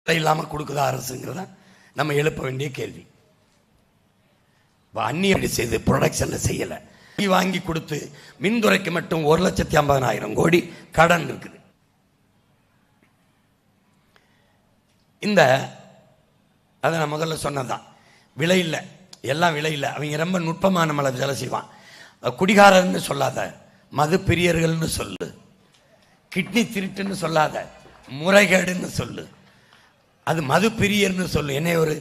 இல்லாமல் கொடுக்குதா அரசுங்கிறத நம்ம எழுப்ப வேண்டிய கேள்வி. அந்நிய செய்து ப்ரொடக்ஷன்ல செய்யலை, வாங்கி கொடுத்து மின்துறைக்கு மட்டும் 1,50,000 கோடி கடன் இருக்குது. இந்த அதை நான் முதல்ல சொன்னதான், விலை இல்லை, எல்லாம் விலை இல்லை. அவங்க ரொம்ப நுட்பமான நம்மளை வேலை செய்வான். குடிகாரன்னு சொல்லாத, மது பிரியர்கள்னு சொல்லு, கிட்னி திருட்டுன்னு சொல்லாத, முறைகேடுன்னு சொல்லு, அது மது பிரியர்னு சொல்லு. என்னை ஒரு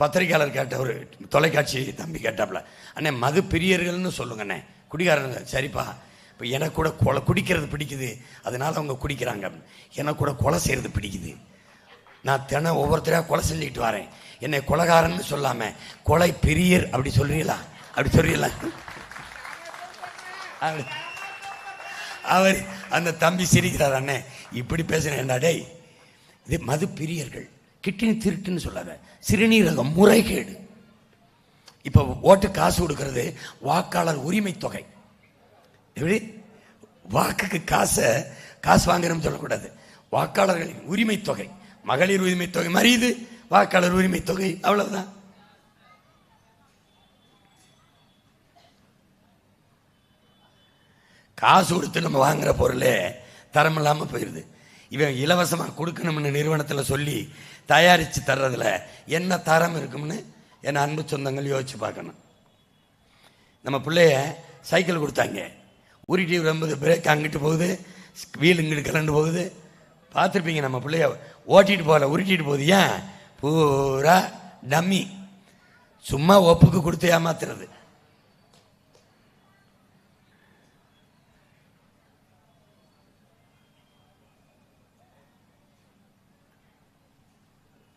பத்திரிகையாளர் கேட்ட, ஒரு தொலைக்காட்சி தம்பி கேட்டாப்புல, அண்ணே மது பிரியர்கள்னு சொல்லுங்கண்ணே, குடிகாரங்க. சரிப்பா, இப்போ எனக்கு கூட குடிக்கிறது பிடிக்குது, அதனால அவங்க குடிக்கிறாங்க. எனக்கு கூட கொலை செய்கிறது பிடிக்குது, நான் தினம் ஒவ்வொருத்தரையாக கொலை செஞ்சுக்கிட்டு வரேன், என்னை கொலைகாரன்னு சொல்லாமல் கொலை பிரியர் அப்படி சொல்றீங்களா, அப்படி சொல்றீங்களா? அவர் அந்த தம்பி சிரிக்கிறார், அண்ணே இப்படி பேசுறேன்டா டேய், இது மது பிரியர்கள், கிட்னி திருட்டுன்னு சொல்லாத, சிறுநீரகம் முறைகேடு. இப்போ ஓட்டு காசு கொடுக்கறது வாக்காளர் உரிமை தொகை. எப்படி வாக்குக்கு காசு வாங்கணும்னு சொல்லக்கூடாது, வாக்காளர்களின் உரிமை தொகை, மகளிர் உரிமை தொகை மாதிரி இது வாக்காளர் உரிமை தொகை, அவ்வளவுதான். காசு கொடுத்து நம்ம வாங்குற பொருளே தரம் இல்லாமல் போயிடுது. இவன் இலவசமாக கொடுக்கணும்னு நிறுவனத்தில் சொல்லி தயாரித்து தர்றதுல என்ன தரம் இருக்கும்னு என் அன்பு சொந்தங்கள் யோசிச்சு பார்க்கணும். நம்ம பிள்ளைய சைக்கிள் கொடுத்தாங்க, உருட்டி ரொம்ப பிரேக் அங்கிட்டு போகுது, வீல் இங்கிட்டு கலண்டு போகுது, பார்த்துருப்பீங்க. நம்ம பிள்ளைய ஓட்டிட்டு போகல, உருட்டிட்டு போகுது. ஏன்? பூரா டம்மி, சும்மா ஒப்புக்கு கொடுத்து ஏமாத்துறது.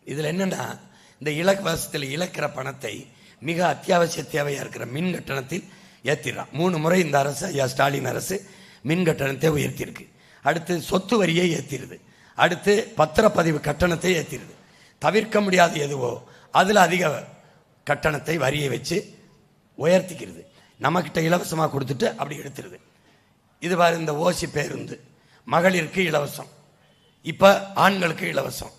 இதில் என்னன்னா, இந்த இலவசத்தில் இழக்கிற பணத்தை மிக அத்தியாவசிய தேவையாக இருக்கிற மின் கட்டணத்தில் ஏற்றிடுறான். 3 முறை இந்த அரசு, ஐயா ஸ்டாலின் அரசு மின் கட்டணத்தை உயர்த்தியிருக்கு. அடுத்து சொத்து வரியை ஏற்றிடுது, அடுத்து பத்திரப்பதிவு கட்டணத்தை ஏற்றிடுது. தவிர்க்க முடியாத எதுவோ அதில் அதிக கட்டணத்தை வரியை வச்சு உயர்த்திக்கிறது. நம்மக்கிட்ட இலவசமாக கொடுத்துட்டு அப்படி எடுத்துருது. இது பாரு, இந்த ஓசி பேருந்து மகளிருக்கு இலவசம், இப்போ ஆண்களுக்கு இலவசம்.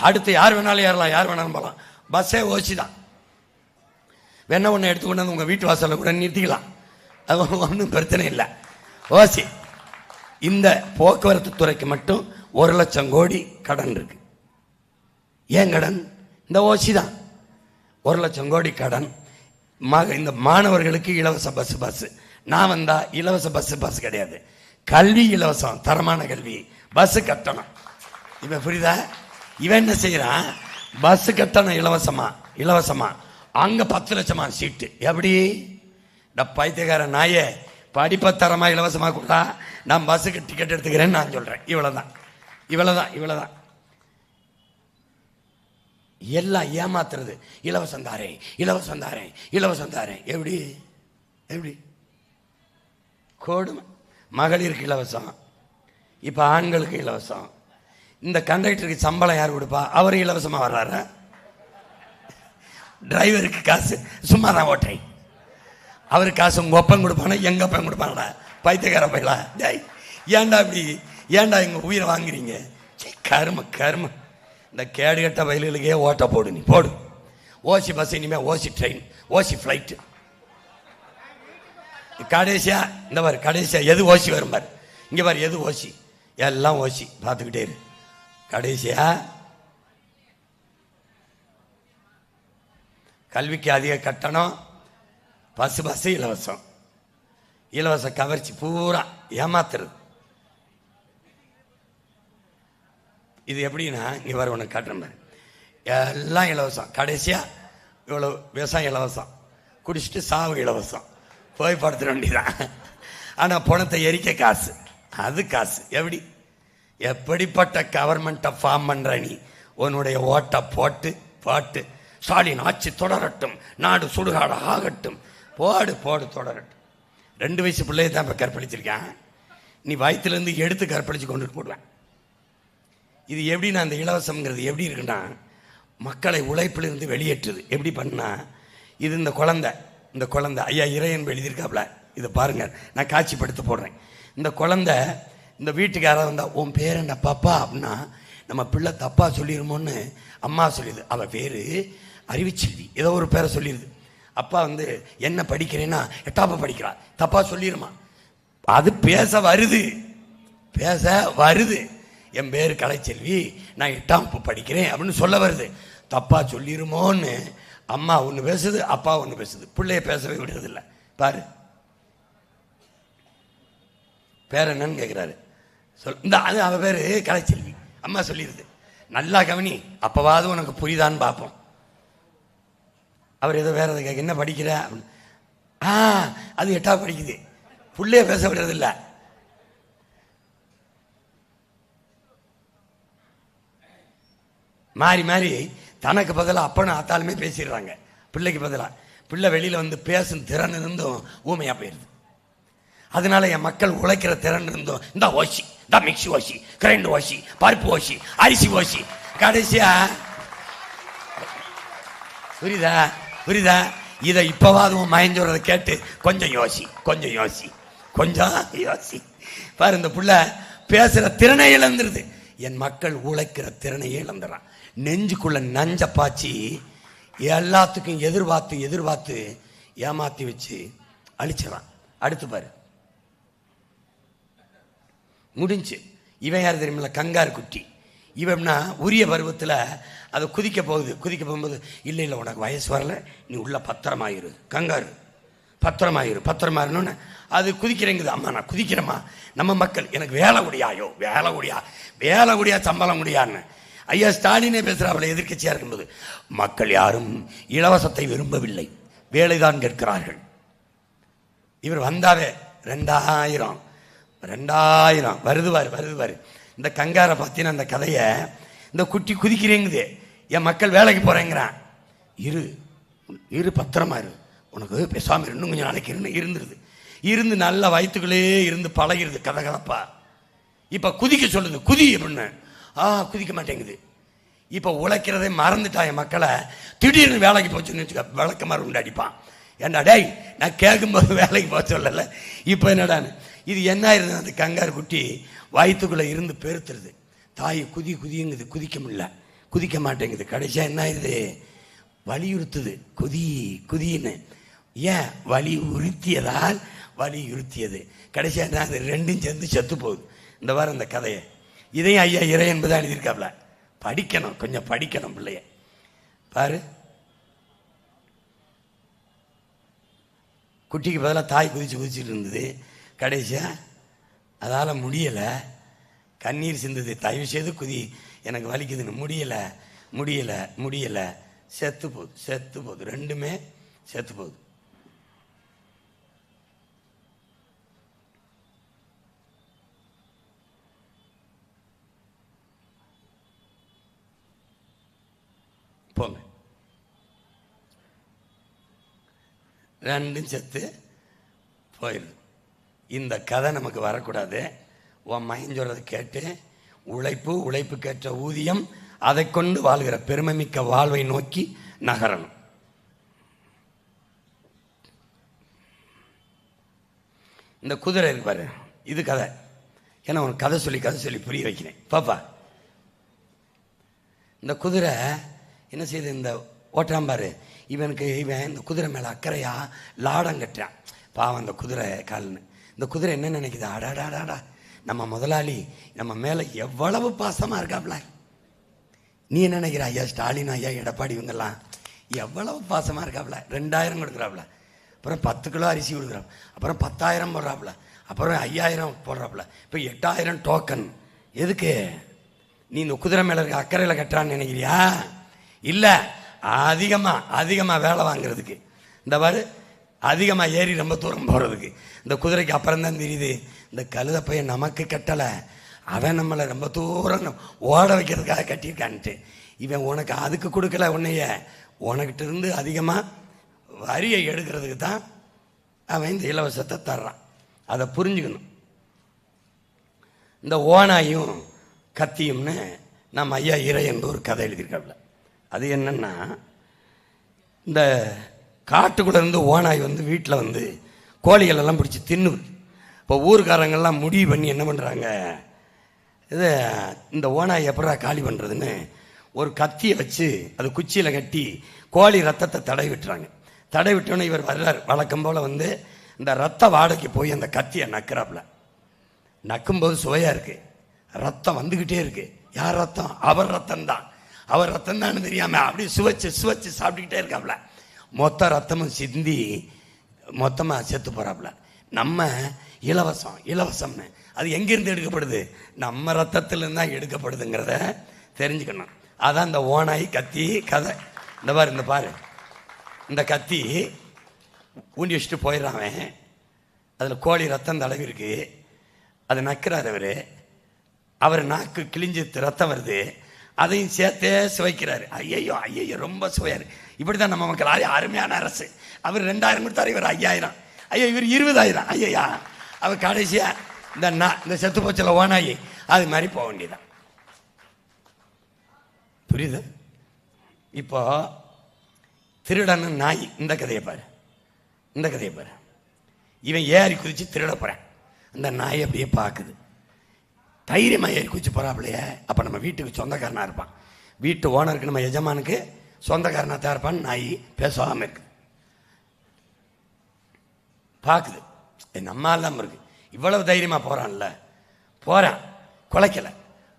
அடுத்து யார் வேணாலும் ஏறலாம், யார் வேணாலும் போகலாம். பஸ்ஸே ஓசி தான், வேணா ஒன்று எடுத்து கொண்டு வந்து உங்கள் வீட்டு வாசலில் கூட நிறுத்திக்கலாம், அது ஒன்றும் பிரச்சனை இல்லை. ஓசி. இந்த போக்குவரத்து துறைக்கு மட்டும் 1,00,000 கோடி கடன் இருக்கு. ஏன் கடன்? இந்த ஓசி தான். 1,00,000 கோடி கடன். இந்த மாணவர்களுக்கு இலவச பஸ். நான் வந்தா இலவச பஸ் கிடையாது, கல்வி இலவசம், தரமான கல்வி, பஸ் கட்டணம். இவன் புரியுதா? இவன் என்ன செய்யறான்? பஸ் கட்டணம் இலவசமா, அங்க 10 லட்சமா சீட்டு. எப்படி பைத்தியக்கார நாயே, படிப்ப தரமா இலவசமா கொடுத்தா நான் பஸ்ஸுக்கு டிக்கெட் எடுத்துக்கிறேன்னு நான் சொல்றேன். இவ்வளவுதான். எல்லாம் ஏமாத்துறது. இலவசம் தாரேன். எப்படி கொடுமை. மகளிருக்கு இலவசம், இப்ப ஆண்களுக்கு இலவசம். இந்த கண்டக்டருக்கு சம்பளம் யார் கொடுப்பா? அவர் இலவசமா வர்றாரு. டிரைவருக்கு காசு சும்மா தான் ஓட்டை, அவருக்கு காசு உங்க ஒப்பம் கொடுப்பானா, எங்க ஒப்பம் கொடுப்பானடா? பைத்தியக்கார பையலா, ஏன்டா எங்க உயிரை வாங்குறீங்க? கரும. இந்த கேடுகட்ட வயல்களுக்கே ஓட்ட போடு, நீ போடு. ஓசி பஸ், இனிமே ஓசி ட்ரெயின், ஓசி ஃப்ளைட்டு. கடைசியா இந்த பாரு, கடைசியா எது ஓசி வரும் பாரு, இங்க பாரு எது ஓசி, எல்லாம் ஓசி, பார்த்துக்கிட்டே இரு. கடைசியா கல்விக்கு அதிக கட்டணம், பஸ் இலவச கவர்ச்சி, பூரா ஏமாத்துறது. இது எப்படின்னா, இங்க வர உனக்கு காட்டுறேன் பாரு, எல்லாம் இலவசம். கடைசியா இவ்வளவு விவசாயம் இலவசம், குடிச்சிட்டு சாவு இலவசம், போய் படுத்துட வேண்டியதான். ஆனா பணத்தை எரிக்க காசு, அது காசு. எப்படிப்பட்ட கவர்மெண்ட்டை ஃபார்ம் பண்ற நீ? உன்னுடைய ஓட்டை போட்டு ஸ்டாலின் ஆட்சி தொடரட்டும், நாடு சுடுகாடு ஆகட்டும், போடு தொடரட்டும். 2 வயசு பிள்ளையை தான் இப்போ கற்பழிச்சிருக்கான், நீ வயிற்றுலேருந்து எடுத்து கற்பழிச்சு கொண்டுட்டு போடுவேன். இது எப்படின்னா, அந்த இலவசம்ங்கிறது எப்படி இருக்குன்னா, மக்களை உழைப்பிலிருந்து வெளியேற்றுது. எப்படி பண்ணா, இது இந்த குழந்தை ஐயா இறையன் எழுதியிருக்காப்ல, இதை பாருங்க, நான் காட்சிப்படுத்த போடுறேன். இந்த குழந்தை இந்த வீட்டுக்கு யாராவது வந்தால், உன் பேர் என்ன பாப்பா அப்படின்னா, நம்ம பிள்ளை தப்பா சொல்லிடுமோன்னு அம்மா சொல்லிடுது. அவள் பேரு அறிவுச்செல்வி, ஏதோ ஒரு பேரை சொல்லிடுது. அப்பா வந்து என்ன படிக்கிறேன்னா 8ஆம் படிக்கிறா, தப்பா சொல்லிடுமா. அது பேச வருது, பேச வருது. என் பேரு கலைச்செல்வி, நான் 8ஆம் படிக்கிறேன் அப்படின்னு சொல்ல வருது. தப்பா சொல்லிருமோன்னு அம்மா ஒன்று பேசுது, அப்பா ஒன்று பேசுது. பிள்ளைய பேசவே விடுறதில்லை. பாரு, பேர் என்னன்னு கேட்குறாரு. இந்த அது அவ பேரு கலைச்செல்வி. அம்மா சொல்லிடுது, நல்லா கவனி, அப்பவாவது உனக்கு புரியுதான்னு பார்ப்போம். அவர் ஏதோ வேற எதை கேட்க, என்ன படிக்கிற அப்படின்னு. அது 8ஆம் படிக்குது. பிள்ளைய பேச விடுறதில்ல. மாறி மாறி தனக்கு பதிலாக அப்பனும் ஆத்தாலுமே பேசிடுறாங்க பிள்ளைக்கு பதிலாக. பிள்ளை வெளியில் வந்து பேசும் திறன் இருந்தும் ஊமையாக போயிடுது. அதனால என் மக்கள் உழைக்கிற திறன் இருந்தும் இந்த ஓசி, இந்த மிக்சி ஓசி, கிரைண்டர் ஓசி, பருப்பு ஓசி, அரிசி ஓசி, கடைசியா புரியுதா புரியுதா. இதை இப்போவாது மயஞ்சோறதை கேட்டு கொஞ்சம் யோசி, கொஞ்சம் யோசி, கொஞ்சம் யோசி. பாரு, இந்த புள்ள பேசுற திறனை இழந்துருது. என் மக்கள் உழைக்கிற திறனையே இழந்துறான். நெஞ்சுக்குள்ள நஞ்ச பாய்ச்சி எல்லாத்துக்கும் எதிர்பார்த்து எதிர்பார்த்து ஏமாத்தி வச்சு அழிச்சிடறான். அடுத்து பாரு, முடிஞ்சு. இவன் யார் தெரியுமில்ல, கங்காரு குட்டி. இவன்னா உரிய பருவத்தில் அதை குதிக்க போகுது. குதிக்க போகும்போது இல்லை இல்லை உனக்கு வயசு வரல, நீ உள்ள பத்திரமாயிரு, கங்காரு பத்திரமாயிரு, பத்திரமாயிருன்னு அது குதிக்கிறேங்குது. அம்மா நான் குதிக்கிறேம்மா, நம்ம மக்கள் எனக்கு வேலை முடியாயோ, வேலை முடியா, வேலை முடியா, சம்பளம் முடியான்னு ஐயா ஸ்டாலினே பேசுகிறாப்புல எதிர்க்கட்சியாக இருக்கும்போது. மக்கள் யாரும் இலவசத்தை விரும்பவில்லை, வேலைதான் கேட்கிறார்கள். இவர் வந்தாவே 2000 வருதுவார் வருதுவார். இந்த கங்காரை பார்த்தீங்கன்னா அந்த கதையை, இந்த குட்டி குதிக்கிறேங்குது, என் மக்கள் வேலைக்கு போகிறேங்கிறான். இரு இரு பத்திரமா இரு, உனக்கு பேசாமல் இன்னும் கொஞ்சம் நாளைக்கு இருந்துருது. இருந்து நல்ல வயிற்றுக்குள்ளே இருந்து பழகிருது கதை கதப்பா. இப்போ குதிக்க சொல்லுது, குதி அப்படின்னு. குதிக்க மாட்டேங்குது. இப்போ உழைக்கிறதே மறந்துட்டா என் மக்களை. திடீர்னு வேலைக்கு போச்சுன்னு வச்சுக்க, விளக்க மாதிரி உண்டு அடிப்பான். ஏண்டா டேய், நான் கேட்கும்போது வேலைக்கு போக சொல்லலை, இப்போ என்னடான்னு. இது என்ன ஆயிருது, அந்த கங்காரு குட்டி வயிற்றுக்குள்ளே இருந்து பெருத்துருது. தாய் குதி குதிங்குது, குதிக்க முடியல, குதிக்க மாட்டேங்குது. கடைசியாக என்ன ஆயிடுது, வலியுறுத்துது, குதி குதின்னு. ஏன் வலியுறுத்தியதால் வலியுறுத்தியது. கடைசியாக என்ன, அது ரெண்டும் சேர்ந்து செத்து போகுது. இந்த வாரம் இந்த கதையை இதையும் ஐயா இறை என்பதான் எழுதியிருக்காப்ல. படிக்கணும், கொஞ்சம் படிக்கணும் பிள்ளைய. பாரு, குட்டிக்கு பதிலாக தாய் குதிச்சுட்டு இருந்தது. கடைசியாக அதால் முடியலை, கண்ணீர் சிந்துது. தயவு செய்து குதி, எனக்கு வலிக்குதுன்னு. முடியலை முடியலை முடியலை, செத்து போகுது செத்து போகுது, ரெண்டுமே செத்து போகுது. போங்க, ரெண்டும் செத்து போயிடுது. இந்த கதை நமக்கு வரக்கூடாது. உன் மைண்ட் சொல்றதை கேட்டு உழைப்பு, உழைப்புக்கேற்ற ஊதியம், அதை கொண்டு வாழ்கிற பெருமைமிக்க வாழ்வை நோக்கி நகரணும். இந்த குதிரை இருக்கு பாரு, இது கதை. ஏன்னா உனக்கு கதை சொல்லி புரிய வைக்கிறேன் பாப்பா. இந்த குதிரை என்ன செய்யுது, இந்த ஓட்டாம்பாரு இவன் இந்த குதிரை மேலே அக்கறையா லாடம் கட்டுறான். பாவம் அந்த குதிரை கால்னு. இந்த குதிரை என்ன நினைக்குது, அடாடாடாடா நம்ம முதலாளி நம்ம மேலே எவ்வளவு பாசமாக இருக்காப்ல. நீ என்ன நினைக்கிற, ஐயா ஸ்டாலின், ஐயா எடப்பாடி, இவங்கெல்லாம் எவ்வளவு பாசமாக இருக்காப்ல. 2000 கொடுக்குறாப்புல, அப்புறம் 10 கிலோ அரிசி கொடுக்குறாப்புல, அப்புறம் 10,000 போடுறாப்புல, அப்புறம் 5000 போடுறாப்புல, இப்போ 8000 டோக்கன். எதுக்கு? நீ இந்த குதிரை மேலே இருக்க அக்கறையில் கட்டுறான்னு நினைக்கிறியா? இல்லை, அதிகமாக வேலை வாங்குறதுக்கு. இந்த மாதிரி அதிகமாக ஏறி ரொம்ப தூரம் போகிறதுக்கு. இந்த குதிரைக்கு அப்புறம் தான் தெரியுது, இந்த கழுத பையன் நமக்கு கட்டலை, அவன் நம்மளை ரொம்ப தூரம் ஓட வைக்கிறதுக்காக கட்டியிருக்கான்ட்டு. இவன் உனக்கு அதுக்கு கொடுக்கல, உன்னைய உனக்கிட்ட இருந்து அதிகமாக வரியை எடுக்கிறதுக்கு தான் அவன் இந்த இலவசத்தை தர்றான். அதை புரிஞ்சுக்கணும். இந்த ஓனாயும் கத்தியும்னு நம்ம ஐயா இறை என்ப ஒரு கதை எழுதியிருக்காப்புல. அது என்னன்னா, இந்த காட்டுக்குள்ளே இருந்து ஓனாய் வந்து வீட்டில் வந்து கோழிகள் எல்லாம் பிடிச்சி தின்னுது. இப்போ ஊருக்காரங்கள்லாம் முடிவு பண்ணி என்ன பண்ணுறாங்க, இது இந்த ஓனாய் எப்படா காலி பண்ணுறதுன்னு ஒரு கத்தியை வச்சு அது குச்சியில் கட்டி கோழி ரத்தத்தை தடவி விட்டுறாங்க. தடவி விட்டோன்னே இவர் வர்றார். வழக்கம் போல் வந்து இந்த ரத்த வாடைக்கு போய் அந்த கத்தியை நக்கிறாப்புல. நக்கும்போது சுவையாக இருக்குது, ரத்தம் வந்துக்கிட்டே இருக்கு. யார் ரத்தம்? அவர் ரத்தம் தான். அவர் ரத்தம் தான் தெரியாமல் அப்படியே சுவைச்சு சுவைச்சு சாப்பிட்டுக்கிட்டே இருக்காப்புல. மொத்த ரத்தமும் சிந்தி மொத்தமாக செத்து போகிறாப்புல. நம்ம இலவசம் இலவசம்னு அது எங்கேருந்து எடுக்கப்படுது? நம்ம ரத்தத்திலிருந்து தான் எடுக்கப்படுதுங்கிறத தெரிஞ்சுக்கணும். அதான் இந்த ஓனாய் கத்தி கதை. இந்த பாரு, இந்த பாரு, இந்த கத்தி ஊண்டி வச்சுட்டு போயிடுறான். அதில் கோழி ரத்தம் தடவி இருக்கு. அதை நக்கிறார் அவர் நாக்கு கிழிஞ்சு ரத்தம் வருது. அதையும் சேர்த்தே சுவைக்கிறாரு. ஐயோ ஐயோ ரொம்ப சுவையாரு. இப்படி தான் நம்ம மக்கள். அருமையான அரசு. அவர் 2000 கொடுத்தாரு, இவர் 5000. ஐயோ இவர் 20000. ஐயா அவர் கடைசியா இந்த செத்து போச்சல ஓனாயி அது மாதிரி போக வேண்டியதான். புரியுது? இப்போ திருடன்னு நாய். இந்த கதையை பாரு, இந்த கதையை பாரு. இவன் ஏறி குதிச்சு திருட போறான். அந்த நாய் அப்படியே பார்க்குது. தைரியமாக ஏறி குதிச்சு போறாப்லையே. அப்போ நம்ம வீட்டுக்கு சொந்தக்காரனாக இருப்பான். வீட்டு ஓனருக்கு நம்ம எஜமானுக்கு சொந்தக்காரனாக தான் இருப்பான்னு நாய் பேசாமல் இருக்கு. பார்க்குது, நம்ம இல்லாமல் இருக்கு. இவ்வளவு தைரியமாக போகிறான்ல, போகிறான், குலைக்கலை.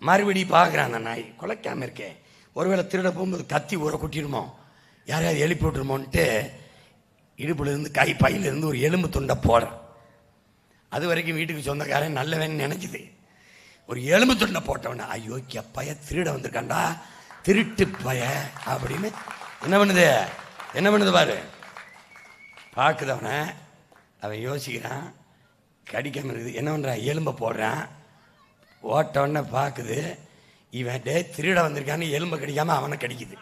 மறுபடியும் பார்க்குறான் அந்த நாய், குலைக்காமல் இருக்கேன். ஒருவேளை திருட போகும்போது கத்தி ஊற குட்டிடுமோ, யாரையாவது எழுப்பி விட்டுருமோன்ட்டு இடுப்புலேருந்து பையிலேருந்து ஒரு எலும்பு துண்டை போடுறான். அது வரைக்கும் வீட்டுக்கு சொந்தக்காரன் நல்லவன்னு நினைக்குது. ஒரு எலும்பு துண்டை போட்டவன, ஐயோ பைய திருட வந்திருக்காண்டா, திருட்டு பய அப்படின்னு என்ன பண்ணுது பாரு. பார்க்குதவன, அவன் யோசிக்கிறான், கடிக்காம இருக்குது. என்ன பண்ணுறான்? எலும்பை போடுறான். ஓட்டவன பார்க்குது, இவன் திருட வந்திருக்கான்னு எலும்பை கடிக்காம அவனை கடிக்குது.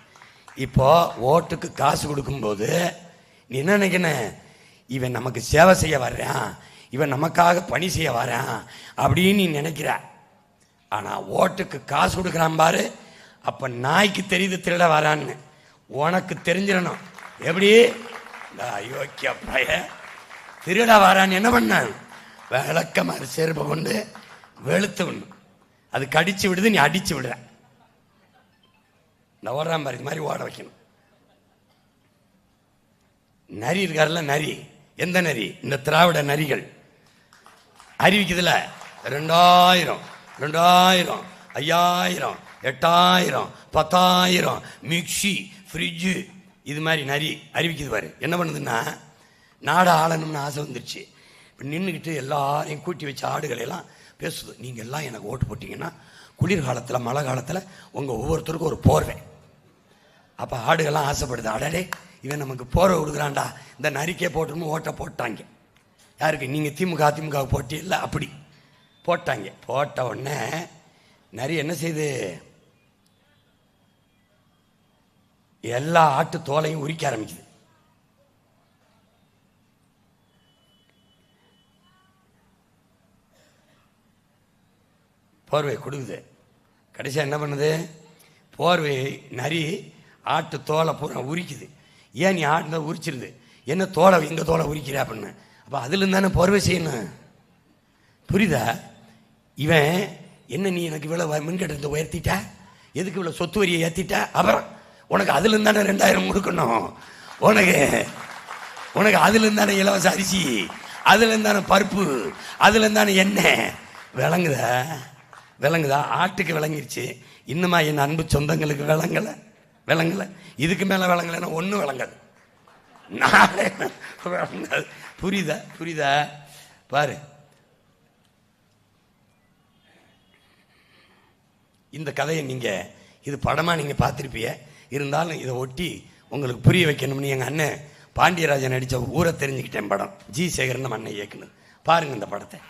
இப்போ ஓட்டுக்கு காசு கொடுக்கும்போது நீ என்ன நினைக்கணும்? இவன் நமக்கு சேவை செய்ய வர்றான், இவன் நமக்காக பணி செய்ய வரான் அப்படின்னு நீ நினைக்கிற. ஆனா ஓட்டுக்கு காசு கொடுக்குறான் பாரு, அப்ப நாய்க்கு தெரியுது திருட வரான்னு. உனக்கு தெரிஞ்சிடணும். எப்படி? அயோக்கிய பய திருட வரான்னு என்ன பண்ண? விளக்க மாதிரி செருப்பை கொண்டு வெளுத்து விடணும். அது கடிச்சு விடுது, நீ அடிச்சு விடுற. இந்த ஓடுறான் பாரு, இது மாதிரி ஓட வைக்கணும். நரி இருக்காருல்ல, நரி. எந்த நரி? இந்த திராவிட நரிகள் அறிவிக்குதுல. 2000 2000 5000 8000 10000 மிக்சி ஃப்ரிட்ஜு இது மாதிரி நரி அறிவிக்குது பாரு. என்ன பண்ணுதுன்னா, நாடு ஆளணும்னு ஆசை வந்துருச்சு. இப்போ நின்றுக்கிட்டு எல்லாரையும் கூட்டி வச்ச ஆடுகளெல்லாம் பேசுது. நீங்கள் எல்லாம் எனக்கு ஓட்டு போட்டிங்கன்னா குளிர்காலத்தில் மழை காலத்தில் உங்கள் ஒவ்வொருத்தருக்கும் ஒரு போர்வை. அப்போ ஆடுகள்லாம் ஆசைப்படுது, அடடே இவன் நமக்கு போர்வை கொடுக்குறான்டா, இந்த நரிக்கே போட்டுன்னு ஓட்டை போட்டாங்க. யாருக்கு? நீங்கள் திமுக போட்டி இல்லை, அப்படி போட்டாங்க. போட்ட உடனே நரி என்ன செய்யுது? எல்லா ஆட்டு தோலையும் உரிக்க ஆரம்பிக்குது. போர்வை கொடுக்குது. கடைசியாக என்ன பண்ணுது? போர்வை நரி ஆட்டு தோலை பூரா உரிக்குது. ஏன் நீ ஆட்டு தான் உரிச்சிருது, என்ன தோலை எங்கள் தோலை உரிக்கிற அப்படின்னு. அப்போ அதுலேருந்து தானே போர்வை செய்யணும். புரியுதா? இவன் என்ன, நீ எனக்கு இவ்வளோ மின்கட்டத்தை உயர்த்திட்ட, எதுக்கு இவ்வளோ சொத்து வரியை ஏற்றிட்ட, அப்புறம் உனக்கு அதுலேருந்து தானே 2000 கொடுக்கணும், உனக்கு அதுலேருந்து தானே இலவச அரிசி, அதுலேருந்து தானே பருப்பு, அதுலேருந்து தானே எண்ணெய். விளங்குதா? ஆட்டுக்கு விளங்கிருச்சு. இன்னுமா என் அன்பு சொந்தங்களுக்கு விளங்கலை. இதுக்கு மேலே விளங்கலைன்னா ஒன்றும் விளங்காது. நாளே விளங்காது. புரியுதா? பாரு, இந்த கதையை நீங்கள் இது படமாக நீங்கள் பார்த்துருப்பீங்க. இருந்தாலும் இதை ஒட்டி உங்களுக்கு புரிய வைக்கணும்னு எங்கள் அண்ணன் பாண்டியராஜன் நடித்த ஊரை தெரிஞ்சுக்கிட்டேன் படம். ஜி சேகரன் நம்ம அண்ணன் இயக்குனது. பாருங்க இந்த படத்தை.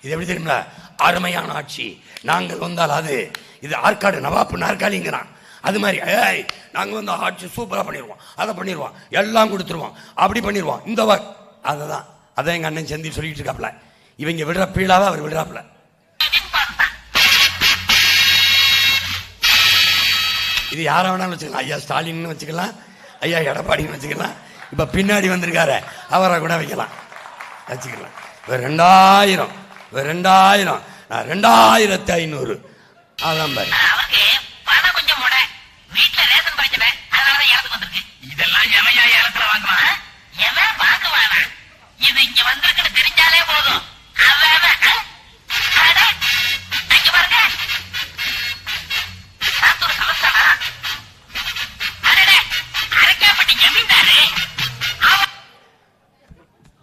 இது எப்படி தெரியுங்களா? அருமையான ஆட்சி, நாங்கள் வந்தால் அது இது ஆற்காடு நவாப்பு நாற்காலிங்கிறான். அது மாதிரி நாங்கள் வந்து ஆட்சி சூப்பராக பண்ணிடுவோம், அதை பண்ணிடுவோம், எல்லாம் கொடுத்துருவோம், அப்படி பண்ணிடுவோம். இந்த அதான் எங்கள் அண்ணன் செந்தி சொல்லிட்டு இருக்காப்புல. இவங்க விடுற பீழாவை அவர் விடுறாப்புல. இது யாரை வேணாலும் வச்சுக்கலாம். ஐயா ஸ்டாலின் வச்சுக்கலாம், ஐயா எடப்பாடின்னு வச்சுக்கலாம். இப்போ பின்னாடி வந்திருக்காரு அவரை கூட வைக்கலாம், வச்சுக்கலாம். இப்போ 2000 நான் 2500 அதான் பாரு. இதெல்லாம் எவையா ஏலத்துல வாங்குவான்? எவன் வாங்குவானா? இது இங்க வந்திருக்குன்னு தெரிஞ்சாலே போதும்.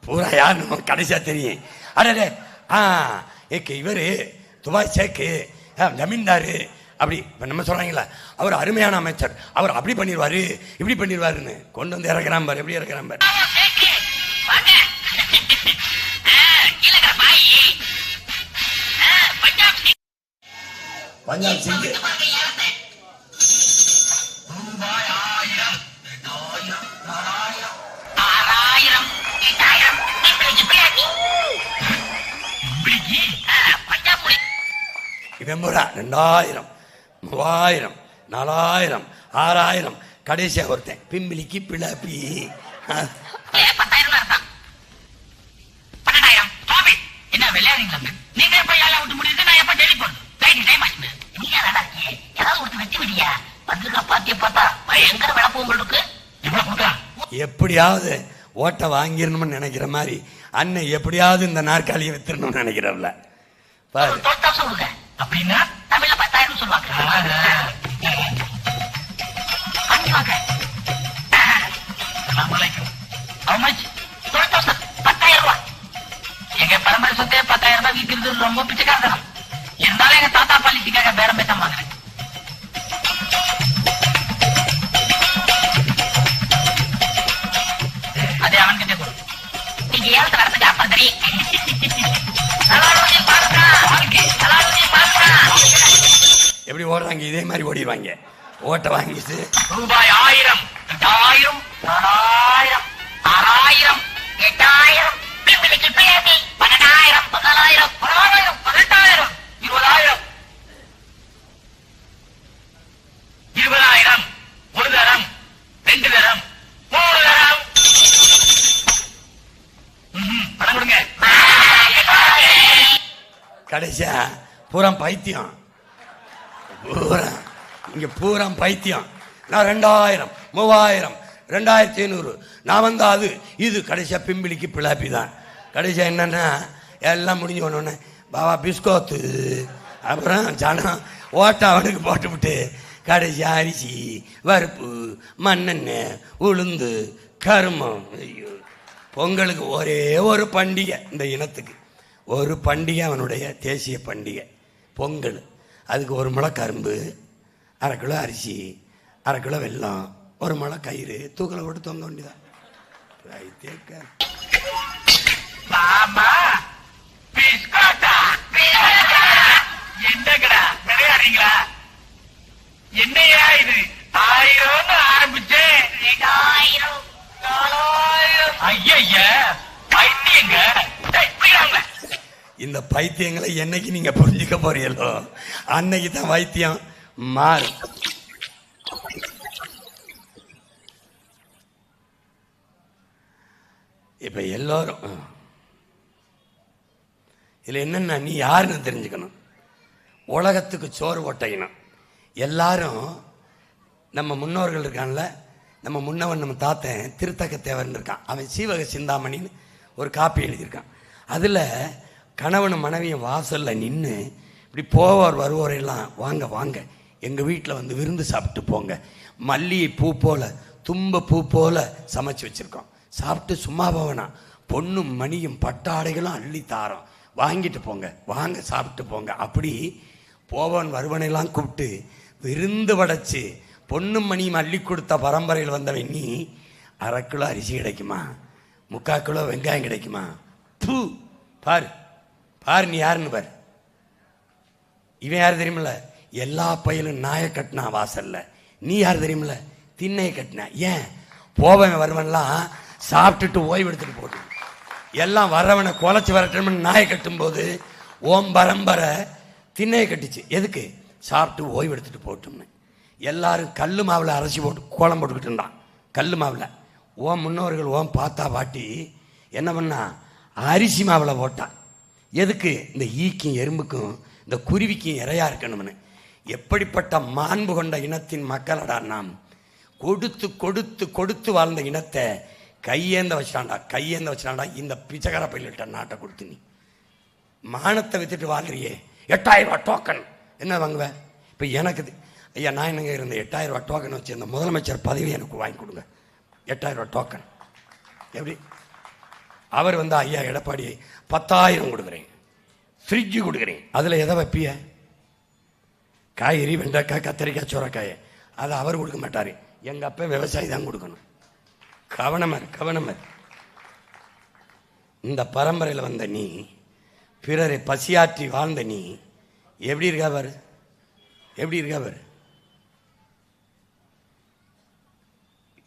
பூரா யார் நம்ம கடைசியா தெரியும். அடே ஏக்கு இவரு துபாய் சேக்கு ஜமீன்தாரு அப்படி இப்போ நம்ம சொல்கிறாங்களா, அவர் அருமையான அமைச்சர், அவர் அப்படி பண்ணிடுவாரு இப்படி பண்ணிடுவாருன்னு கொண்டு வந்து இறக்குறான் பாரு. எப்படி இறக்குறான் பாரு. பஞ்சாப் சிங் இவன் போடா 2000 3000 4000 6000 கடைசியா ஒருத்தன் பிம்பிளிக்கு பிளாப்பி 10,000 என்ன விளையாடுறீங்களா? நீங்க எப்ப ஏழை விட்டு முடியுது, நான் எப்ப டெலிட் பண்ணும் டைம் ஆச்சு. நீங்க ஏதாவது ஒருத்தர் வச்சு விடியா வந்துருக்கா பாத்திய பார்த்தா பயங்கர விளப்பு உங்களுக்கு. எப்படியாவது ஓட்ட வாங்கிடணும்னு நினைக்கிற மாதிரி அண்ணன் எப்படியாவது இந்த நாற்காலியை வித்துடணும்னு நினைக்கிறவள பாரு. சொல்லுங்க அப்படின்னா தமிழ்ல 10,000 சொல்லுவாங்க. எங்க பரம்பரை சொத்தே 10,000 ரூபாய் விற்கிறது ரொம்ப பிச்சைக்காரன். இருந்தாலும் எங்க தாத்தா பாலிட்டிக்காக பேரம் பேச வாங்குறேன். அதே அவன்கிட்ட கொடு. நீங்க ஏழு நடத்துக்கு அப்புறம் தெரியும். எப்படி ஓடுறாங்க இதே மாதிரி ஓடிடுவாங்க. ஓட்ட வாங்கிட்டு ரூபாய் 1000 2000 4000 6000 8000 பிம்பிளிக்கு பிளேபி 12,000 14,000 16,000 18,000 20,000 20,000 ஒரு தரம் 2 தரம் 3 தரம். பணம் கொடுங்க. கடைசியா பூரா பைத்தியம். பூரா இங்க பூரா பைத்தியம். நான் 2000 3000 2500 நான் வந்தா அது இது கடைசியா பிம்பிளிக்கு பிளாப்பி தான். கடைசியா என்னன்னா எல்லாம் முடிஞ்சு ஒன்று பாபா பிஸ்கோத்து அப்புறம் ஜனம் ஓட்ட அவனுக்கு போட்டுவிட்டு கடைசியா அரிசி பருப்பு மண்ணெண்ணெய் உளுந்து கருமம். ஐயோ, பொங்கலுக்கு ஒரே ஒரு பண்டிகை இந்த இனத்துக்கு, ஒரு பண்டிகை அவனுடைய தேசிய பண்டிகை பொங்கல். அதுக்கு 1 முளை கரும்பு, 1/2 கிலோ அரிசி, 1/2 கிலோ வெல்லம், 1 முளை கயிறு தூக்கலை போட்டு தொங்க வேண்டியதான். என்னையா இது 1000 ஆரம்பிச்சு 2000 4000 ஐயா பைத்தியங்க. இந்த பைத்தியங்களை என்னைக்கு நீங்க புரிஞ்சுக்க போறீங்களோ அன்னைக்கு தான் வைத்தியம் மாறும். இப்ப எல்லாரும் இதுல என்னன்னா நீ யாருன்னு தெரிஞ்சுக்கணும். உலகத்துக்கு சோறு ஓட்டையணும். எல்லாரும் நம்ம முன்னோர்கள் இருக்கான்ல, நம்ம முன்னவன் நம்ம தாத்தன் திருத்தக்க தேவன் இருக்கான். அவன் சீவக சிந்தாமணின்னு ஒரு காப்பி எழுதியிருக்கான். அதுல கணவன் மனைவியும் வாசல்ல நின்று இப்படி போவார் வருவோரெல்லாம் வாங்க வாங்க எங்கள் வீட்டில் வந்து விருந்து சாப்பிட்டு போங்க, மல்லிகை பூ போல தும்ப பூ போல சமைச்சு வச்சுருக்கோம், சாப்பிட்டு சும்மா போவேனா, பொண்ணும் மணியும் பட்டாடைகளும் அள்ளி தாரோம், வாங்கிட்டு போங்க வாங்க சாப்பிட்டு போங்க. அப்படி போவன் வருவனையெல்லாம் கூப்பிட்டு விருந்து படைச்சு பொண்ணும் மணியும் அள்ளி கொடுத்த பரம்பரையில் வந்தவன் நீ 1/2 கிலோ அரிசி கிடைக்குமா, 3/4 கிலோ வெங்காயம் கிடைக்குமா? பூ பாரு பாரு நீ யாருன்னு பாரு. இவன் யார் தெரியுமில்ல, எல்லா பையலும் நாயை கட்டினா வாசல்ல, நீ யார் தெரியுமில்ல, திண்ணையை கட்டின. ஏன் போவன் வருவன்லாம் சாப்பிட்டுட்டு ஓய்வு எடுத்துட்டு போட்டு எல்லாம் வரவனை குலைச்சி வரட்டணும்னு நாயை கட்டும்போது ஓம் பரம்பரை திண்ணையை கட்டுச்சு. எதுக்கு? சாப்பிட்டு ஓய்வு எடுத்துட்டு போட்டோம்னு. எல்லாரும் கல் மாவில் அரைச்சி போட்டு கோலம் போட்டுக்கிட்டு இருந்தான். கல் மாவில் முன்னோர்கள் பார்த்தா பாட்டி என்ன பண்ணா, அரிசி மாவில் போட்டான். எதுக்கு? இந்த ஈக்கும் எறும்புக்கும் இந்த குருவிக்கும் இறையா இருக்கணும்னு. எப்படிப்பட்ட மாண்பு கொண்ட இனத்தின் மக்களடா நாம். கொடுத்து கொடுத்து கொடுத்து வாழ்ந்த இனத்தை கையேந்த வச்சிட்டான்டா. இந்த பிச்சைக்கார பயிலிட்ட நாட்டை கொடுத்து நீ மானத்தை வித்துட்டு வாழ்றியே. 8000 ரூபா டோக்கன் என்ன வாங்குவேன்? இப்போ எனக்கு ஐயா, நான் என்னங்க இருந்த 8000 ரூபா டோக்கன் வச்சு இந்த முதலமைச்சர் பதவி எனக்கு வாங்கி கொடுங்க. 8000 ரூபா டோக்கன் எப்படி? அவர் ஐயா எடப்பாடி 10,000 கொடுக்குறேன், ஃப்ரிட்ஜு கொடுக்குறேன், அதில் எதை வைப்பிய? காய்கறி, வெண்டைக்காய், கத்திரிக்காய், சோரைக்காய், அதை அவர் கொடுக்க மாட்டார். எங்கள் அப்பா விவசாயி தான் கொடுக்கணும். கவனமாக இந்த பரம்பரையில் வந்த நீ, பிறரை பசியாற்றி வாழ்ந்த நீ எப்படி இருக்காவர்?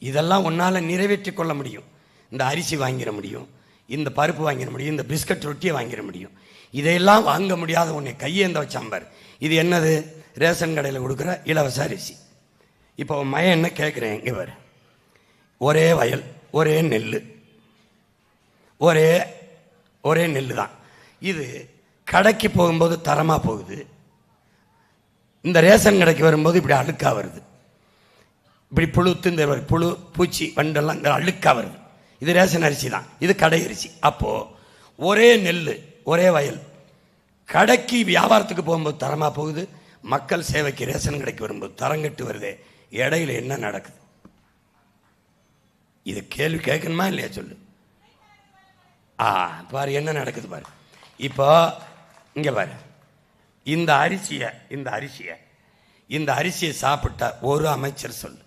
இதெல்லாம் உன்னால் நிறைவேற்றி கொள்ள முடியும். இந்த அரிசி வாங்கிட முடியும், இந்த பருப்பு வாங்கிட முடியும், இந்த பிஸ்கட் ரொட்டியை வாங்கிட முடியும். இதையெல்லாம் வாங்க முடியாத உன்னை கையேந்த வச்சாம்பார். இது என்னது? ரேஷன் கடையில் கொடுக்குற இலவச அரிசி. இப்போ மயம் என்ன கேட்குறேன், இங்கே பாரு. ஒரே வயல், ஒரே நெல், ஒரே நெல் தான். இது கடைக்கு போகும்போது தரமாக போகுது, இந்த ரேஷன் கடைக்கு வரும்போது இப்படி அழுக்கா வருது. இப்படி இந்த புழு, பூச்சி, வண்டெல்லாம் இந்த அழுக்கா வருது. இது ரேஷன் அரிசி தான், இது கடை அரிசி. அப்போது ஒரே நெல், ஒரே வயல், கடைக்கு வியாபாரத்துக்கு போகும்போது தரமாக போகுது, மக்கள் சேவைக்கு ரேஷன் கடைக்கு வரும்போது தரங்கட்டு வருது. இடையில என்ன நடக்குது? இது கேள்வி கேட்கணுமா இல்லையா சொல்லு. பாரு என்ன நடக்குது பாரு. இப்போ இங்கே பாரு, இந்த அரிசியை சாப்பிட்டா ஒரு அமைச்சர் சொல்லு,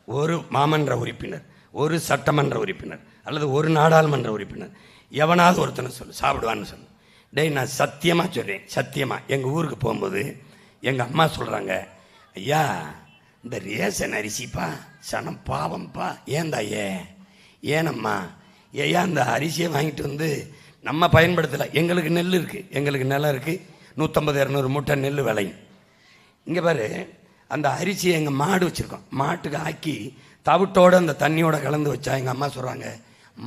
ஒரு மாமன்ற உறுப்பினர், ஒரு சட்டமன்ற உறுப்பினர் அல்லது ஒரு நாடாளுமன்ற உறுப்பினர் எவனாவது ஒருத்தனை சொல்லு சாப்பிடுவான்னு சொல்லு. டேய், நான் சத்தியமாக சொல்கிறேன், சத்தியமாக. எங்கள் ஊருக்கு போகும்போது எங்கள் அம்மா சொல்கிறாங்க, ஐயா இந்த ரேஷன் அரிசிப்பா சனம் பாவம்ப்பா. ஏனம்மா? ஐயா இந்த அரிசியை வாங்கிட்டு நம்ம பயன்படுத்தலை. எங்களுக்கு நெல் இருக்குது, எங்களுக்கு நிலம் இருக்குது, 150-200 மூட்டை நெல் விளையும். இங்கே பாரு, அந்த அரிசியை எங்கள் மாடு வச்சுருக்கோம், மாட்டுக்கு ஆக்கி தவிட்டோடு அந்த தண்ணியோட கலந்து வச்சா எங்கள் அம்மா சொல்கிறாங்க,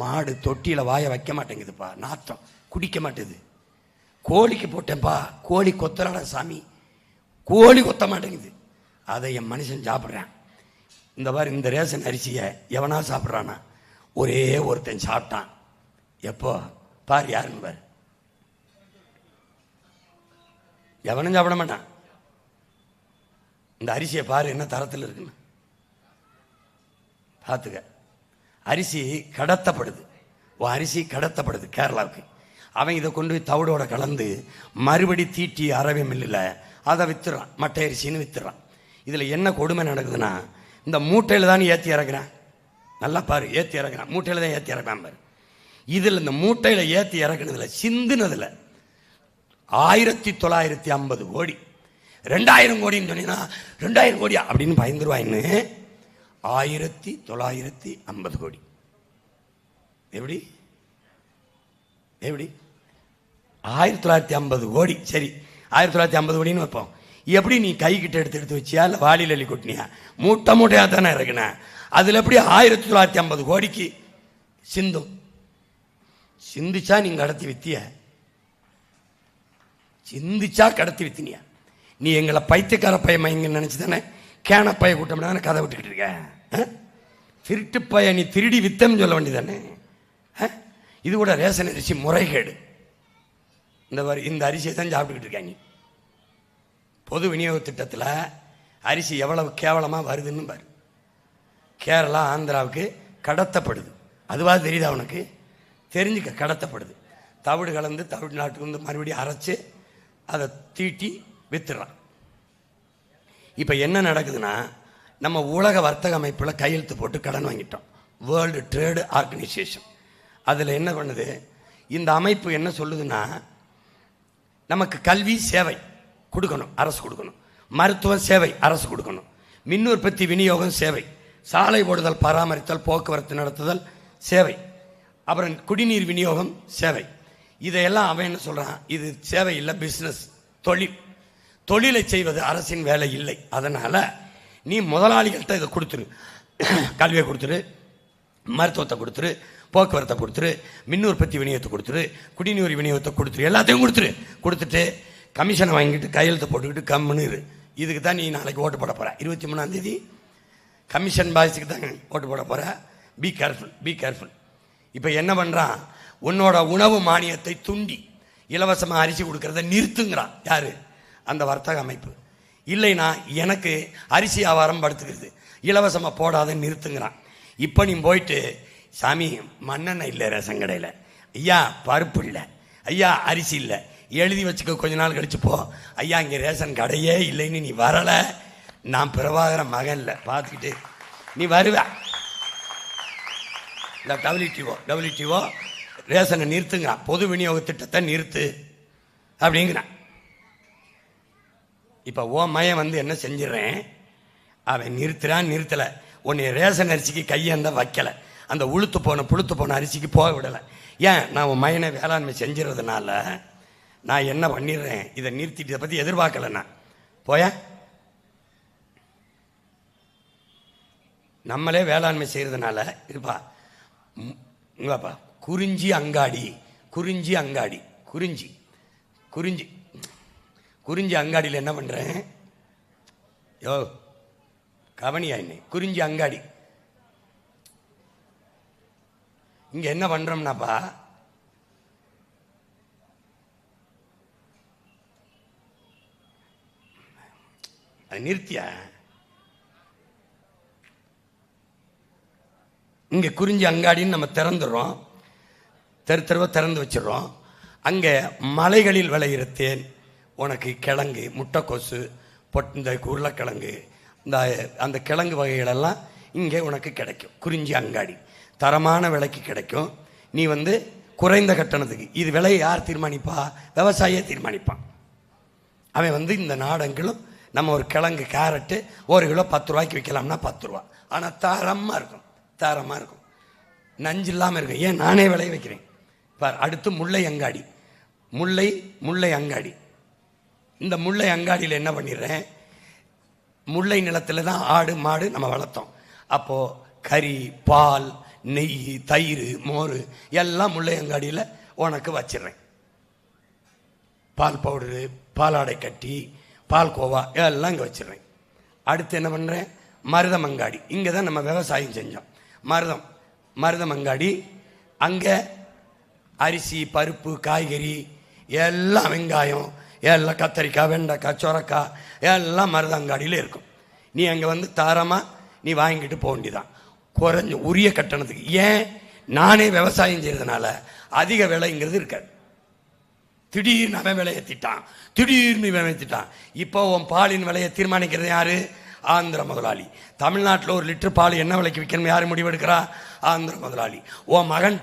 மாடு தொட்டியில் வாயை வைக்க மாட்டேங்குதுப்பா, நாத்தம், குடிக்க மாட்டேது. கோழிக்கு போட்டேன்ப்பா, கோழி கொத்தலாட சாமி, கோழி கொத்த மாட்டேங்குது. அதை என் மனுஷன் சாப்பிட்றேன். இந்த மாதிரி இந்த ரேஷன் அரிசியை எவனா சாப்பிட்றானா? ஒரே ஒருத்தன் சாப்பிட்டான். எப்போ பாரு, யாருன்னு பாரு. எவனும் சாப்பிட மாட்டான். இந்த அரிசியை பாரு என்ன தரத்தில் இருக்குன்னு பார்த்துக்க. அரிசி கடத்தப்படுது, அரிசி கடத்தப்படுது கேரளாவுக்கு. அவன் இதை கொண்டு போய் தவிடோட கலந்து மறுபடி தீட்டி அரவை மில்லில் அதை வித்துறான், மட்டை அரிசின்னு வித்துறான். இதில் என்ன கொடுமை நடக்குதுன்னா, இந்த மூட்டையில் தான் ஏற்றி இறக்குறான். நல்லா பாரு, ஏற்றி இறக்குறான், மூட்டையில் தான் ஏற்றி இறக்கான் பாரு. இதில் இந்த மூட்டையில் ஏற்றி இறக்குனதுல சிந்துனதுல 1950 கோடி. 2000 கோடின்னு சொன்னீங்கன்னா 2000 கோடியா அப்படின்னு பயந்துருவாயின்னு 1950 கோடி. எப்படி 1950 கோடி. சரி, 1950 கோடின்னு வைப்போம். எப்படி நீ கை கிட்ட எடுத்து வச்சியா இல்லை வாளியில் அள்ளி கொட்டினியா? மூட்டையாக தானே இருக்குண்ண. அதில் எப்படி 1950 கோடிக்கு சிந்தும்? சிந்திச்சா நீ கடத்தி வித்திய, சிந்திச்சா கடத்தி வித்தினியா? நீ எங்களை பைத்தியக்கார பையன் நினைச்சு தானே கேனப்பைய கூட்டம் தானே கதை விட்டுக்கிட்டு இருக்க. திருட்டு பைய நீ திருடி வித்தம்னு சொல்ல வேண்டியதானே. இது கூட ரேஷன் அரிசி முறைகேடு. இந்த அரிசியை தான் சாப்பிட்டுக்கிட்டு இருக்காங்க. பொது விநியோக திட்டத்தில் அரிசி எவ்வளவு கேவலமாக வருதுன்னு பாரு. கேரளா, ஆந்திராவுக்கு கடத்தப்படுது. அதுவா தெரியுதா உனக்கு? தெரிஞ்சுக்க, கடத்தப்படுது. தவிடு கலந்து தமிழ்நாட்டுக்கு மறுபடியும் அரைச்சி அதை தீட்டி வித்துறான். இப்போ என்ன நடக்குதுன்னா, நம்ம உலக வர்த்தக அமைப்பில் கையெழுத்து போட்டு கடன் வாங்கிட்டோம், வேர்ல்டு ட்ரேடு ஆர்கனைசேஷன். அதில் என்ன பண்ணுது இந்த அமைப்பு? என்ன சொல்லுதுன்னா, நமக்கு கல்வி சேவை கொடுக்கணும், அரசு கொடுக்கணும். மருத்துவ சேவை அரசு கொடுக்கணும். மின் உற்பத்தி விநியோகம் சேவை, சாலை போடுதல், பராமரித்தல், போக்குவரத்து நடத்துதல் சேவை, அப்புறம் குடிநீர் விநியோகம் சேவை. இதையெல்லாம் அவன் என்ன சொல்கிறான்? இது சேவை இல்லை, பிஸ்னஸ், தொழில். தொழிலை செய்வது அரசின் வேலை இல்லை. அதனால் நீ முதலாளிகள்கிட்ட இதை கொடுத்துரு, கல்வியை கொடுத்துரு, மருத்துவத்தை கொடுத்துரு, போக்குவரத்தை கொடுத்துரு, மின் உற்பத்தி விநியோகத்தை கொடுத்துரு, குடிநீர் விநியோகத்தை கொடுத்துரு, எல்லாத்தையும் கொடுத்துட்டு கமிஷனை வாங்கிட்டு கையெழுத்து போட்டுக்கிட்டு கம்முன்னு இரு. இதுக்கு தான் நீ நாளைக்கு ஓட்டு போட போற. 23ஆம் தேதி கமிஷன் பாய்ஸுக்கு தான் ஓட்டு போட போற. Be careful. இப்போ என்ன பண்ணுறான், உன்னோட உணவு மானியத்தை துண்டி இலவசமாக அரிசி கொடுக்கறத நிறுத்துங்கிறான். யாரு? அந்த வர்த்தக அமைப்பு. இல்லைனா எனக்கு அரிசி வியாபாரம் படுத்துக்கிறது, இலவசமாக போடாத நிறுத்துங்கிறான். இப்போ நீ போயிட்டு, சாமி மண்ணெண்ணெய் இல்லை ரேஷன் கடையில், ஐயா பருப்பு இல்லை, ஐயா அரிசி இல்லை, எழுதி வச்சுக்க, கொஞ்ச நாள் கழிச்சு போ, ஐயா இங்கே ரேஷன் கடையே இல்லைன்னு நீ வரலை, நான் பிரபாகர மகன் இல்லை பார்த்துக்கிட்டு நீ வருவ. இந்த WTO ரேஷனை நிறுத்துங்க, பொது விநியோக திட்டத்தை நிறுத்து அப்படிங்கிறான். இப்போ ஓ மையம் வந்து என்ன செஞ்சிடறேன், அவன் நிறுத்தலை, உன்னை ரேஷன் அரிசிக்கு கையேந்த வைக்கலை, அந்த புழுத்து போன அரிசிக்கு போக விடலை. ஏன்? நான் உன் மையனை வேளாண்மை செஞ்சிடறதுனால நான் என்ன பண்ணிடுறேன், இதை நிறுத்திட்டு, இதை பற்றி எதிர்பார்க்கல. நான் போய நம்மளே வேளாண்மை செய்கிறதுனால இருப்பா இங்கப்பா. குறிஞ்சி அங்காடியில் என்ன பண்ணுறேன், யோ கவனியா என்ன, குறிஞ்சி அங்காடி இங்கே என்ன பண்ணுறோம்னாப்பா, அது நிறுத்தியா, இங்கே குறிஞ்சி அங்காடின்னு நம்ம திறந்துடுறோம், தெருவ திறந்து வச்சிடறோம். அங்கே மலைகளில் விளையிற தேன், உனக்கு கிழங்கு, முட்டைக்கோசு, இந்த உருளைக்கிழங்கு, அந்த கிழங்கு வகைகளெல்லாம் இங்கே உனக்கு கிடைக்கும். குறிஞ்சி அங்காடி தரமான விலைக்கு கிடைக்கும். நீ வந்து குறைந்த கட்டணத்துக்கு. இது விலையை யார் தீர்மானிப்பா? விவசாயியே தீர்மானிப்பான். அவன் வந்து இந்த நாடெங்கிலும் நம்ம ஒரு கிழங்கு கேரட்டு 1 கிலோ 10 ரூபாய்க்கு விற்கலாம்னா 10 ரூபா. ஆனால் தரமாக இருக்கும், நஞ்சு இல்லாமல் இருக்கும். ஏன்? நானே விளைய வைக்கிறேன். அடுத்து முல்லை அங்காடி. இந்த முல்லை அங்காடியில் என்ன பண்ணிடுறேன், முல்லை நிலத்தில் தான் ஆடு மாடு நம்ம வளர்த்தோம். அப்போது கறி, பால், நெய், தயிர், மோர் எல்லாம் முல்லை அங்காடியில் உனக்கு வச்சிடுறேன். பால் பவுடரு, பாலாடை கட்டி, பால் கோவா எல்லாம் இங்கே வச்சிடுறேன். அடுத்து என்ன பண்ணுறேன், மருதம் அங்காடி. இங்கே தான் நம்ம விவசாயம் செஞ்சோம். மருதம் அங்காடி. அங்கே அரிசி, பருப்பு, காய்கறி எல்லாம், வெங்காயம் எல்லாம், கத்தரிக்காய், வெண்டைக்காய், சொரக்காய் எல்லாம் மருத அங்காடியில் இருக்கும். நீ அங்கே வந்து தாராளமாக நீ வாங்கிட்டு போக வேண்டியதான், குறைஞ்ச உரிய கட்டணத்துக்கு. ஏன்? நானே விவசாயம் செய்யறதுனால அதிக விலைங்கிறது இருக்காது. திடீர்னு அவன் விலையை ஏற்றிட்டான். இப்போ உன் பாலின் விலையை தீர்மானிக்கிறது யாரு? ஆந்திர முதலாளி. தமிழ்நாட்டில் 1 லிட்டர் பால் என்ன விலைக்கு விற்கணும் யார் முடிவெடுக்கிறா? ஆந்திர முதலாளி. உன் மகன்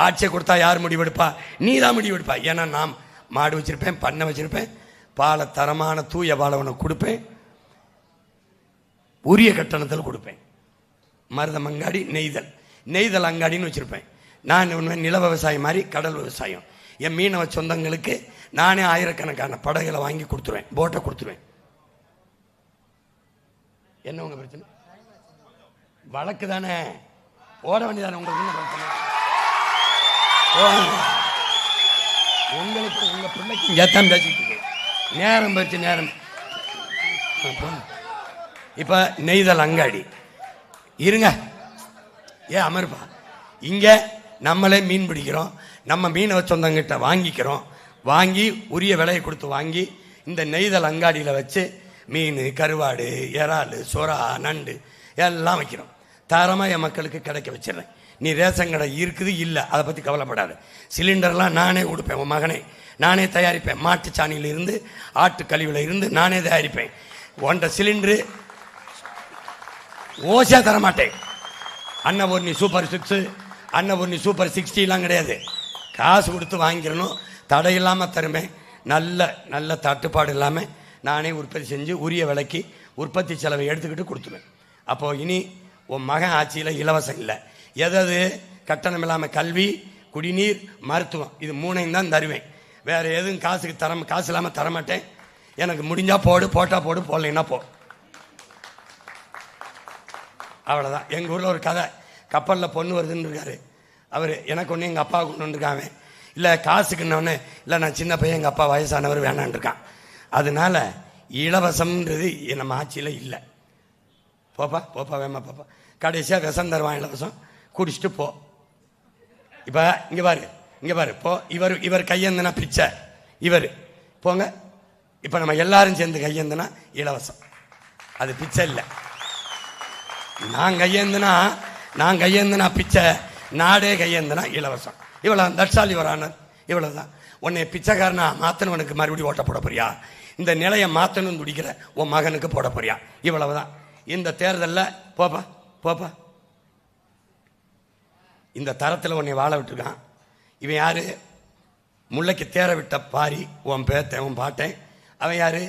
ஆட்சியை கொடுத்தா யார் முடிவெடுப்பா? நீ தான் முடிவெடுப்பா. ஏன்னா நான் மாடு வச்சிருப்பேன், பண்ணை வச்சிருப்பேன், பாலை தரமான தூய பாலை உனக்கு கொடுப்பேன், உரிய கட்டணத்தில் கொடுப்பேன். மருதம் அங்காடி, நெய்தல் அங்காடின்னு வச்சிருப்பேன். நான் நில விவசாயம் மாதிரி கடல் விவசாயம். என் மீனவ சொந்தங்களுக்கு நானே ஆயிரக்கணக்கான படகுகளை வாங்கி கொடுத்துருவேன், போட்டை கொடுத்துருவேன். என்ன உங்க பிரச்சனை? வழக்கு தானே, ஓட வேண்டியதானே. உங்களுக்கு என்ன பிரச்சனை? உங்களுக்கு உங்க பிள்ளைக்கு ஏத்தான் பேசிட்டு இருக்கு. நேரம் போச்சு, நேரம். இப்ப நெய்தல் அங்காடி இருங்க, அமர்ப்பா. இங்க நம்மளே மீன் பிடிக்கிறோம், நம்ம மீனவ சொந்தங்கிட்ட வாங்கி உரிய விலையை கொடுத்து வாங்கி இந்த நெய்தல் அங்காடியில் வச்சு மீன், கருவாடு, இறால், சுறா, நண்டு எல்லாம் வைக்கிறோம். தரமாக என் மக்களுக்கு கிடைக்க வச்சிடுறேன். நீ ரேஷன் கடை இருக்குது இல்லை, அதை பற்றி கவலைப்படாது. சிலிண்டர்லாம் நானே கொடுப்பேன், உன் மகனே நானே தயாரிப்பேன். மாட்டு சாணியிலிருந்து, ஆட்டு கழிவுல இருந்து நானே தயாரிப்பேன். 1.5 சிலிண்டரு ஓசையா தரமாட்டேன். அன்னபூர்ணி சூப்பர் 6, அன்னபூர்ணி சூப்பர் 60 கிடையாது. காசு கொடுத்து வாங்கிடணும், தடையில்லாமல் தருவேன். நல்ல தட்டுப்பாடு இல்லாமல் நானே உற்பத்தி செஞ்சு உரிய விலைக்கு உற்பத்தி செலவை எடுத்துக்கிட்டு கொடுத்துருவேன். அப்போது இனி உன் மகன் ஆட்சியில் இலவசம் இல்லை, எதாவது கட்டணம் இல்லாமல் கல்வி, குடிநீர், மருத்துவம், இது 3ஐயும் தான் தருவேன். வேறு எதுவும் காசு இல்லாமல் தரமாட்டேன். எனக்கு முடிஞ்சால் போட்டா போடு, போடலைன்னா போ. அவ்வளோதான். எங்கள் ஊரில் ஒரு கதை, கப்பலில் பொண்ணு வருதுன்னு இருக்காரு அவர். எனக்கு ஒன்று எங்கள் அப்பாவுக்கு ஒன்று வந்துருக்காங்க. இல்லை காசுக்குன்னொன்னே, இல்லை நான் சின்ன பையன், எங்கள் அப்பா வயசானவர் வேணான் இருக்கான். அதனால இலவசம்ன்றது நம்ம ஆட்சியில் இல்லை. போப்பா போப்பா வேமா பாப்பா, கடைசியாக விஷம் தருவான் இலவசம், குடிச்சிட்டு போ. இப்போ இங்கே பாரு போ. இவர் கையேந்தினா பிச்சை, இவர் போங்க. இப்போ நம்ம எல்லாரும் சேர்ந்து கையேந்தினா இலவசம், அது பிச்சை இல்லை. நான் கையேந்தினா பிச்சை, நாடே கையேந்தினா இலவசம். இவ்வளோ தட்சாலி வரானர், இவ்வளோதான். உன்னை பிச்சைக்காரனா மாற்றணுவனுக்கு மறுபடியும் ஓட்ட போட போறியா? இந்த நிலையை மாற்றணும்னு துடிக்கிற உன் மகனுக்கு போட போறியா? இவ்வளவுதான். இந்த தேர்தலில் போப்பா. இந்த தரத்தில் உன்னை வாழ விட்டுருக்கான். இவன் யாரு? முல்லைக்கு தேர விட்ட பாரி, உன் பேத்தன், உன் பாட்டேன். அவன் யாரு?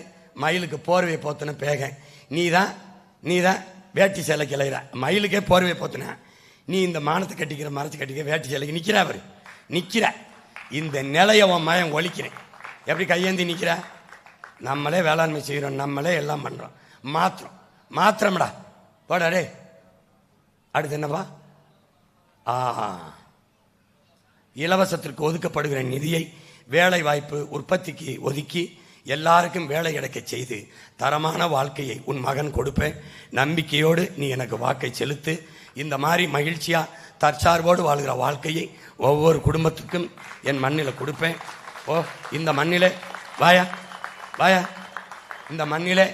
மயிலுக்கு போர்வையை போத்துன பேகன். நீ தான் வேட்டி சேலைக்கு இலையிற, மயிலுக்கே போர்வையை போத்துன. நீ இந்த மானத்தை கட்டிக்கிற, மறைச்சு கட்டிக்கிற வேட்டி சேலைக்கு நிற்கிற. அவர் நிற்கிற இந்த நிலையை உன் மயம் ஒழிக்கிறேன். எப்படி கையேந்தி நிற்கிற? நம்மளே வேளாண்மை செய்கிறோம், நம்மளே எல்லாம் பண்ணுறோம். மாத்திரம்டா போடா டே. அடுத்து என்னப்பா? இலவசத்திற்கு ஒதுக்கப்படுகிற நிதியை வேலை வாய்ப்பு உற்பத்திக்கு ஒதுக்கி எல்லாருக்கும் வேலை கிடைக்க செய்து தரமான வாழ்க்கையை உன் மகன் கொடுப்பேன். நம்பிக்கையோடு நீ எனக்கு வாக்கை செலுத்து. இந்த மாதிரி மகிழ்ச்சியா தற்சார்போடு வாழ்கிற வாழ்க்கையை ஒவ்வொரு குடும்பத்துக்கும் என் மண்ணில் கொடுப்பேன். ஓ, இந்த மண்ணிலே வாயா, இந்த மண்ணிலே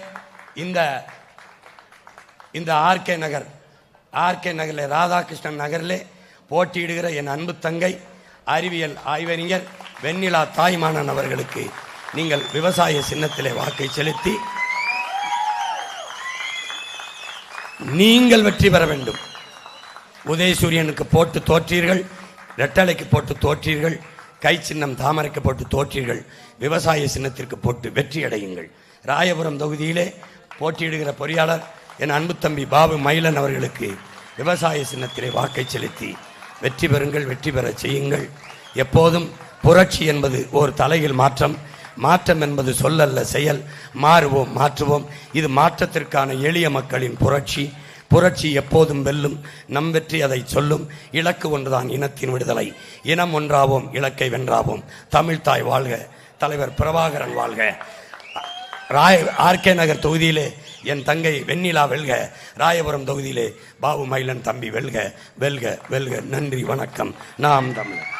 இந்த ஆர்கே நகரில் ராதாகிருஷ்ணன் நகரிலே போட்டியிடுகிற என் அன்பு தங்கை அறிவியல் ஆய்வறிஞர் வெண்ணிலா தாய்மானன் அவர்களுக்கு நீங்கள் விவசாய சின்னத்திலே வாக்கை செலுத்தி நீங்கள் வெற்றி பெற வேண்டும். உதயசூரியனுக்கு போட்டு தோற்றீர்கள், ரெட்டலைக்கு போட்டு தோற்றீர்கள், கை சின்னம் தாமரைக்கு போட்டு தோற்றீர்கள். விவசாய சின்னத்திற்கு போட்டு வெற்றி அடையுங்கள். ராயபுரம் தொகுதியிலே போட்டியிடுகிற பொறியாளர் என் அன்பு தம்பி பாபு மயிலன் அவர்களுக்கு விவசாய சின்னத்திலே வாக்கை செலுத்தி வெற்றி பெறுங்கள், வெற்றி பெற செய்யுங்கள். எப்போதும் புரட்சி என்பது ஒரு தலையில் மாற்றம் என்பது சொல்லல்ல செயல். மாறுவோம், மாற்றுவோம். இது மாற்றத்திற்கான எளிய மக்களின் புரட்சி எப்போதும் வெல்லும். நம் வெற்றி அதை சொல்லும். இலக்கு ஒன்றுதான், இனத்தின் விடுதலை. இனம் ஒன்றாவோம், இலக்கை வென்றாவோம். தமிழ்தாய் வாழ்க, தலைவர் பிரபாகரன் வாழ்க. ஆர்கே நகர் தொகுதியிலே என் தங்கை வெண்ணிலா வெல்க, ராயபுரம் தொகுதியிலே பாபு மயிலன் தம்பி வெல்க. நன்றி, வணக்கம். நாம் தமிழர்.